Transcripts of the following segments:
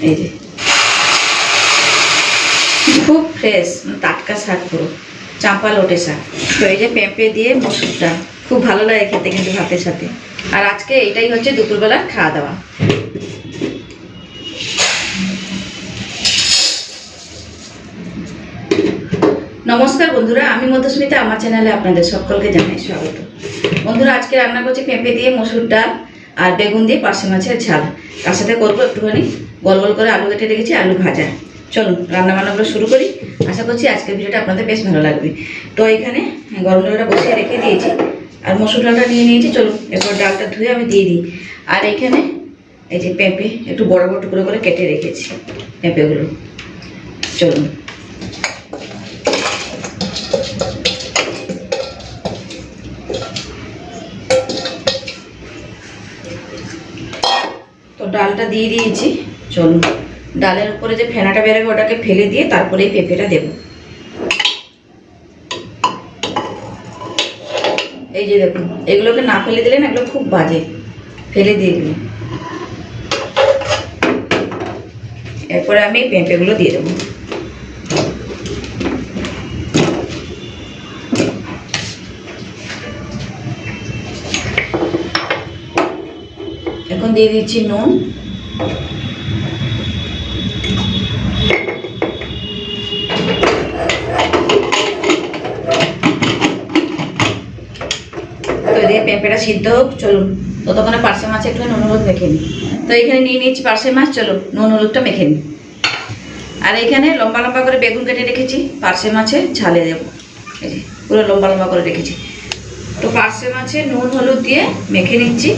এই যে খুব ফ্রেশ, টাটকা শাক, পুরো চাঁপা লোটে শাক। তো এই যে পেঁপে দিয়ে মসুর ডাল খুব ভালো লাগে খেতে কিন্তু ভাতের সাথে। আর আজকে এটাই হচ্ছে দুপুরবেলার খাওয়া দাওয়া। নমস্কার বন্ধুরা, আমি মধুস্মিতা, আমার চ্যানেলে আপনাদের সকলকে জানাই স্বাগত। বন্ধুরা, আজকে রান্না করছি পেঁপে দিয়ে মসুর ডাল আর বেগুন দিয়ে পার্শে মাছের ঝাল। তার সাথে করবো একটুখানি গোল গোল করে আলু কেটে রেখেছি, আলু ভাজা। চলুন রান্না বান্নাগুলো শুরু করি। আশা করছি আজকের ভিডিওটা আপনাদের বেশ ভালো লাগবে। তো এখানে গরম জলটা বসিয়ে রেখে দিয়েছি আর মসুর ডালটা নিয়ে নিয়েছি। চলুন এরপর ডালটা ধুয়ে আমি দিয়ে দিই। আর এখানে এই যে পেঁপে একটু বড় বড় টুকরো করে কেটে রেখেছি পেঁপেগুলো। চলুন তো ডালটা দিয়ে দিয়েছি। চলুন ডালের উপরে যে ফেনাটা বেরোবে ওটাকে ফেলে দিয়ে তারপরে এই পেঁপেটা দেব। এই যে দেখুন, এগুলোকে না ফেলে দিলে না এগুলো খুব বাজে, ফেলে দিয়ে দিলে। এরপরে আমি এই পেঁপেগুলো দিয়ে দেবো। এখন দিয়ে দিচ্ছি নুন, পেঁপেটা সিদ্ধ হোক। চলুন ততক্ষণে পার্শে মাছ একটু নুন হলুদ মেখে নিই। তো এখানে নিয়ে নিচ্ছি পার্শে মাছ। চলো নুন হলুদটা মেখে নিই। আর এখানে লম্বা লম্বা করে বেগুন কেটে রেখেছি পার্শে মাছে ঝালে দেবো। এই যে পুরো লম্বা লম্বা করে রেখেছি। তো পার্শে মাছে নুন হলুদ দিয়ে মেখে নিচ্ছি।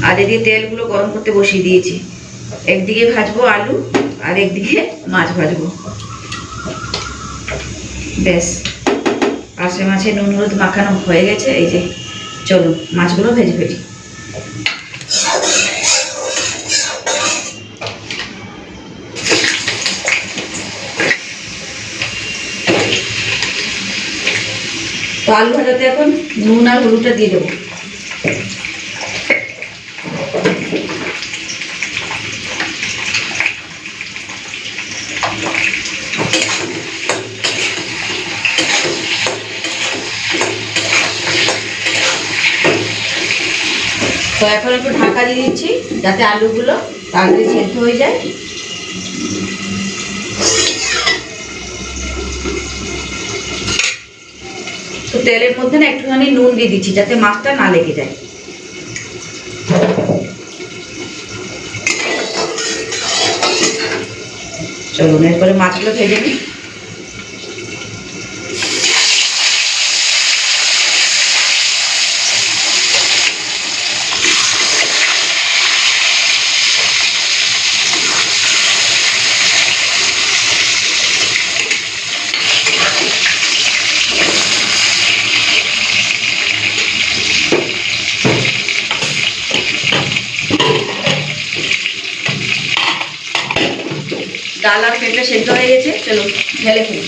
আর এদিকে তেলগুলো গরম করতে বসিয়ে দিয়েছি। একদিকে ভাজবো আলু আর একদিকে মাছ ভাজবো। ব্যাস পার্শে মাছে নুন হলুদ মাখানো হয়ে গেছে। এই যে চলুন মাছগুলো ভেজে ফেলি। তো আলু ভাজাতে এখন নুন আর হলুদটা দিয়ে দেবো। তো এখন একটু ঢাকা দিয়ে দিচ্ছি যাতে আলুগুলো তাড়াতাড়ি সেদ্ধ হয়ে যায়। তো তেলের মধ্যে না একটুখানি নুন দিয়ে দিচ্ছি যাতে মাছটা না লেগে যায়। চলুন এরপরে মাছগুলো ভেজে নিই। ডাল আর পেঁপে সেদ্ধ হয়ে গেছে। চলো ঢেলে ফেলি।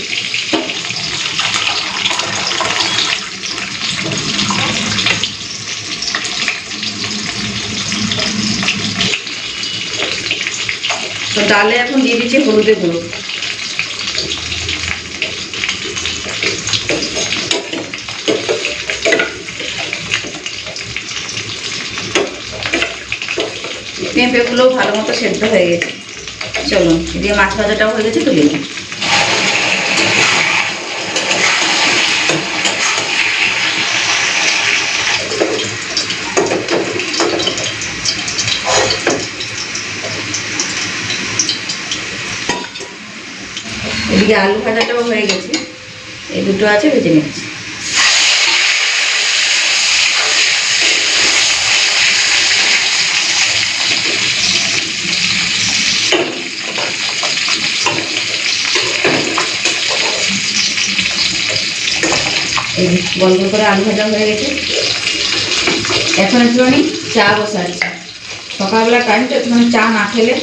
তো ডালে এখন দিয়ে দিচ্ছি হলুদের গুঁড়ো। পেঁপেগুলো ভালো মতো সেদ্ধ হয়ে গেছে। চলুন এদিকে মাছ ভাজাটাও হয়ে গেছে, তুলে নিই। এদিকে আলু ভাজাটাও হয়ে গেছে, এই দুটো আছে, ভেজে নিচ্ছি। গোল গোল করে আলু ভাজা হয়ে গেছে। এখন একটুখানি চা বসাচ্ছি। সকালবেলা টাইম তো একটুখানি চা না খেলে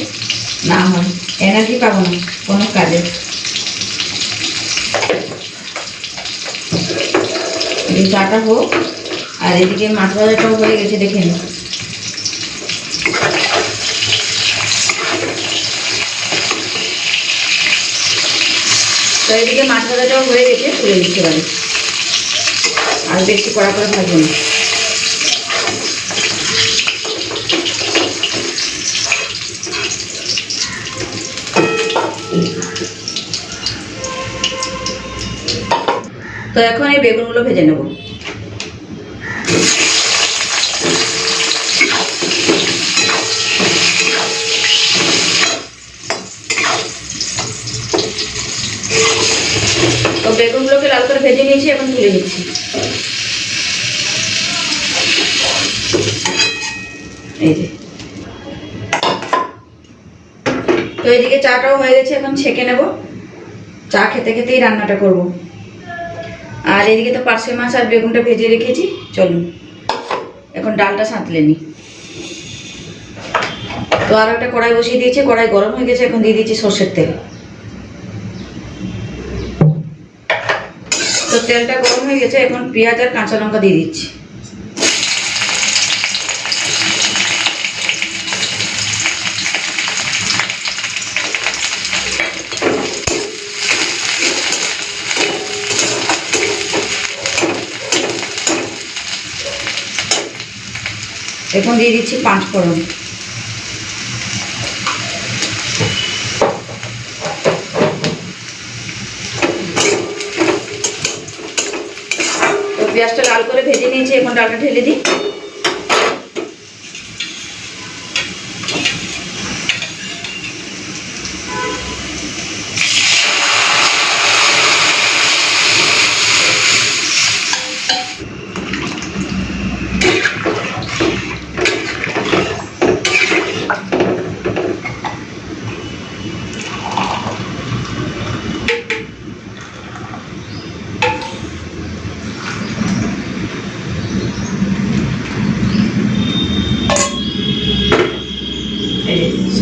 না হয়, এনার্জি পাবো না কোনো কাজে। এই চাটা হোক আর এদিকে মাছ ভাজাটাও হয়ে গেছে, দেখে নিই। তো এদিকে মাছ ভাজাটাও হয়ে গেছে, তুলে দিতে পারি। আর বেশি কড়া করে ভাজবো না। তো এখন এই বেগুনগুলো ভেজে নেব। তো বেগুনগুলোকে লাল করে ভেজে নিয়েছি, এখন তুলে নিচ্ছি। এই যে, তো এদিকে চাটাও হয়ে গেছে, এখন ছেঁকে নেব। চা খেতে খেতেই রান্নাটা করব। আর এদিকে তো পার্শে মাছ আর বেগুনটা ভেজে রেখেছি। চলুন এখন ডালটা সাঁতলে নিই। তো আর একটা কড়াই বসিয়ে দিয়েছি, কড়াই গরম হয়ে গেছে, এখন দিয়ে দিচ্ছি সর্ষের তেল। তো তেলটা গরম হয়ে গেছে, এখন পেঁয়াজ আর কাঁচা লঙ্কা দিয়ে দিচ্ছি। এখন দিয়ে দিচ্ছি 5 ফোড়ন। তো পেঁয়াজটা লাল করে ভেজে নিয়েছি, এখন ডালটা ঢেলে দিই।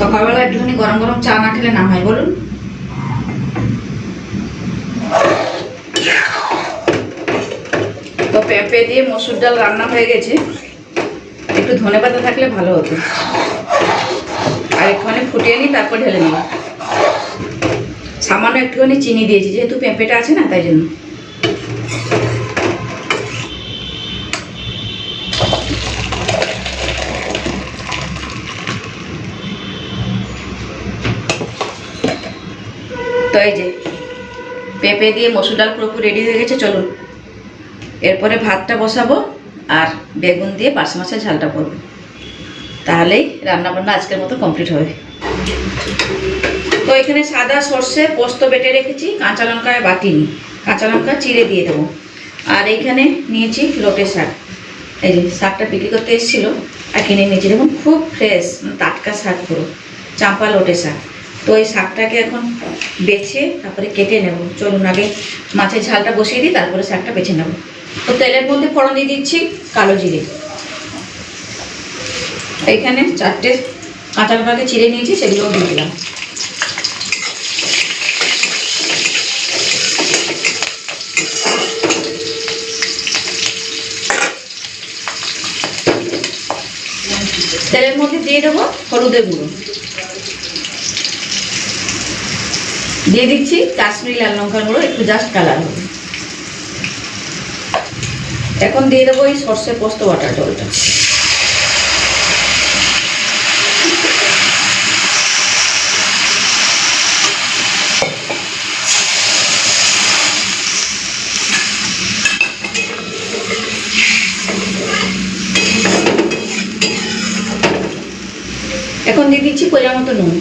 সকালবেলা একটুখানি গরম গরম চা না খেলে না হয়, বলুন। তো পেঁপে দিয়ে মসুর ডাল রান্না হয়ে গেছে। একটু ধনেপাতা থাকলে ভালো হতো। আর একটুখানি ফুটিয়ে নিই, তারপর ঢেলে নিই। সামান্য একটুখানি চিনি দিয়েছি, যেহেতু পেঁপেটা আছে না, তাই জন্য। তো এই যে পেঁপে দিয়ে মসুর ডাল পুরোপুরি রেডি হয়ে গেছে। চলুন এরপরে ভাতটা বসাবো আর বেগুন দিয়ে পার্শে মাছের ঝালটা করবো। তাহলেই রান্নাবান্না আজকের মতো কমপ্লিট হবে। তো এখানে সাদা সর্ষে পোস্ত বেটে রেখেছি, কাঁচা লঙ্কায় বাটিনি, কাঁচা লঙ্কা চিড়ে দিয়ে দেবো। আর এইখানে নিয়েছি লোটে শাক। এই যে শাকটা বিক্রি করতে এসেছিলো আর কিনে নিয়েছি, দেখুন খুব ফ্রেশ, টাটকা শাক, পুরো চাম্পা লোটে শাক। তো এই শাকটাকে এখন বেছে তারপরে কেটে নেব। চলুন আগে মাছের ঝালটা বসিয়ে দিই, তারপরে শাকটা বেছে নেব। তো তেলের মধ্যে ফোড়ন দিয়ে দিচ্ছি কালো জিরে। এইখানে 4টে কাঁচা লঙ্কাকে চিড়ে নিয়েছি, সেগুলোও দিয়ে দিলাম। তেলের মধ্যে দিয়ে দেবো হলুদের গুঁড়ো, দিয়ে দিচ্ছি কাশ্মীরি লাল লঙ্কার গুঁড়ো, একটু জাস্ট কালার হবে। এখন দিয়ে দেবো এই সর্ষে পোস্ত বাটার জলটা। এখন দিয়ে দিচ্ছি পরিমাণ মতো নুন,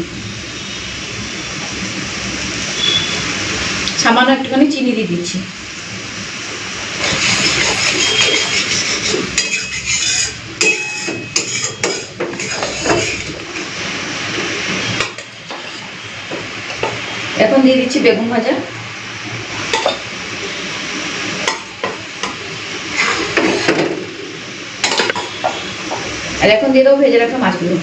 সামান্য একটুখানি চিনি দিয়ে দিচ্ছি। এখন দিয়ে দিচ্ছি বেগুন ভাজা। আর এখন দিয়ে দেবো ভেজে রাখা মাছগুলো।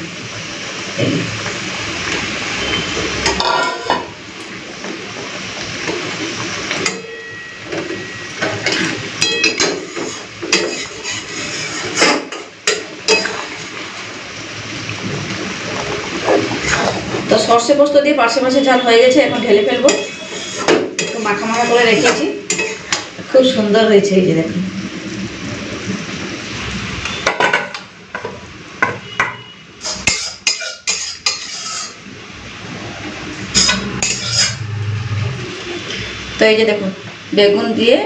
তো সর্ষে পোস্ত দিয়ে পার্শে মাছের ঝাল হয়ে গেছে, এখন ঢেলে ফেলবো। তো মাখা মাখা করে রেখেছি, খুব সুন্দর হয়েছে। এই যে দেখুন, তো এই যে দেখুন বেগুন দিয়ে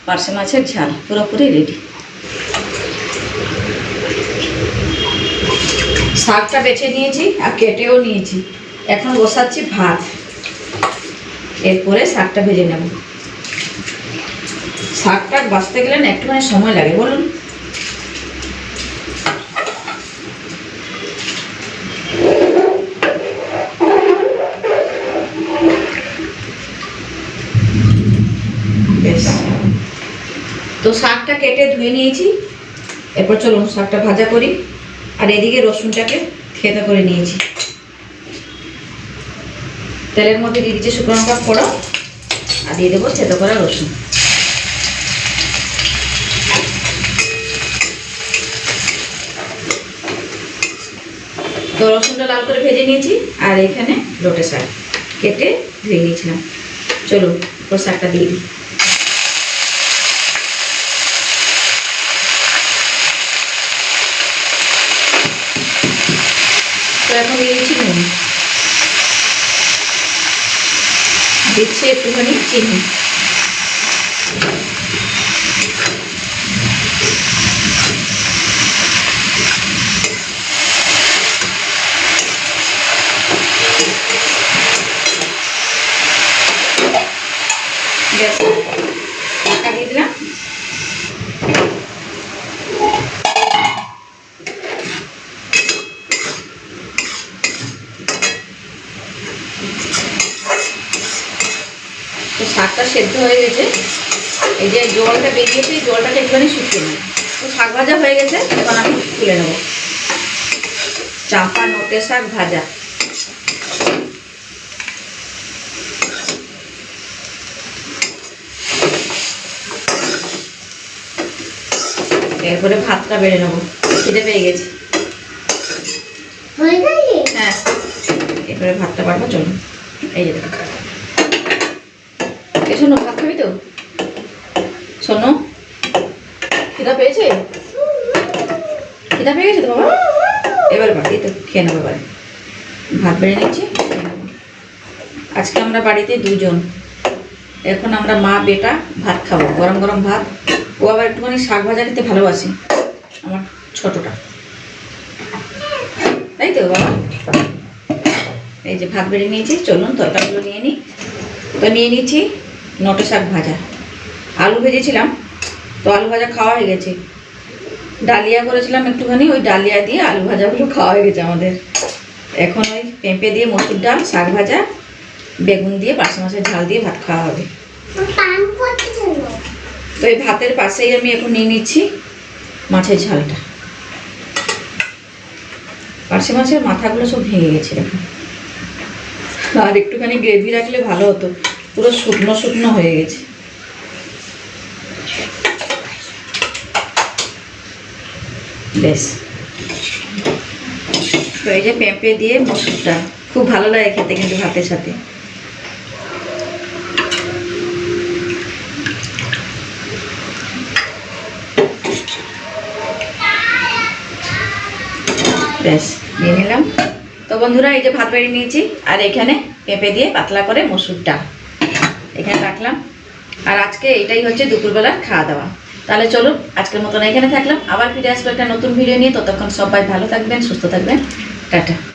পার্শে মাছের ঝাল পুরোপুরি রেডি। শাকটা বেছে নিয়েছি আর কেটেও নিয়েছি, এখন বসাচ্ছি ভাত, এরপরে শাকটা ভেজে নেব। শাকটা বাছতে গেলে না একটুখানি সময় লাগে বলুন। বেশ, তো শাকটা কেটে ধুয়ে নিয়েছি, এরপর চলুন শাকটা ভাজা করি। আর এদিকে রসুনটাকে থেতো করে নিয়েছি, তেলের মধ্যে দিয়ে দিচ্ছি শুকনো লঙ্কা ফোড়ন আর দিয়ে দেবো থেতো করা রসুন। তো রসুনটা লাল করে ভেজে নিয়েছি, আর এখানে লোটে শাক কেটে ধুয়ে নিয়েছিলাম। চলুন ওর শাকটা দিয়ে দিই। তো এখন দিয়ে দিচ্ছি নুন, দিচ্ছি একটুখানি চিনি, ঢাকা দিয়ে দিলাম। তো শাকটা সেদ্ধ হয়ে গেছে, এই যে জলটা বেরিয়েছে, জলটাকে একটুখানি শুকিয়ে নেব। তো শাক ভাজা হয়ে গেছে, এখন আমি তুলে নেব। চাঁপা নোটে শাক ভাজা, এরপরে ভাতটা বেড়ে নেবো, খিদে পেয়ে গেছে। হ্যাঁ, এরপরে ভাতটা বাড়বো। চলো এই যে শোনো, ভাত খাবি তো? শোনো, খিদা পেয়েছে? খিদা পেয়ে গেছে তো বাবা? এবার বাড়ি তো খেয়ে নেবো। এবারে ভাত বেড়ে নিচ্ছি, আজকে আমরা বাড়িতে দুজন, এখন আমরা মা বেটা ভাত খাবো, গরম গরম ভাত। ও আবার একটুখানি শাক ভাজা খেতে ভালোবাসে, আমার ছোটটা, তাই তো বাবা? এই যে ভাত বেড়ে নিয়েছি, চলুন তরকারিগুলো নিয়ে নিই। তো নিয়ে নিচ্ছি নোটে শাক ভাজা, আলু ভেজেছিলাম, তো আলু ভাজা খাওয়া হয়ে গেছে। ডালিয়া করেছিলাম একটুখানি, ওই ডালিয়া দিয়ে আলু ভাজাগুলো খাওয়া হয়ে গেছে আমাদের। এখন ওই পেঁপে দিয়ে মসুর ডাল, শাক ভাজা, বেগুন দিয়ে পার্শে মাছের ঝাল দিয়ে ভাত খাওয়া হবে। তো এই ভাতের পাশেই আমি এখন নিয়ে নিচ্ছি মাছের ঝালটা। পার্শে মাছের মাথাগুলো সব ভেঙে গেছে এখন, আর একটুখানি গ্রেভি রাখলে ভালো হতো, পুরো শুকনো শুকনো হয়ে গেছে। বেশ, তো এই যে পেঁপে দিয়ে মসুরটা খুব ভালো লাগে খেতে কিন্তু ভাতের সাথে। বেশ, নিয়ে নিলাম। তো বন্ধুরা এই যে ভাত বেড়ে নিয়েছি, আর এখানে পেঁপে দিয়ে পাতলা করে মসুর ডাল এখানে রাখলাম। আর আজকে এটাই হচ্ছে দুপুরবেলার খাওয়া দাওয়া। তাহলে চলো আজকের মতন এখানে থাকলাম, আবার ফিরে আসবো একটা নতুন ভিডিও নিয়ে। ততক্ষণ সবাই ভালো থাকবেন, সুস্থ থাকবেন, টাটা।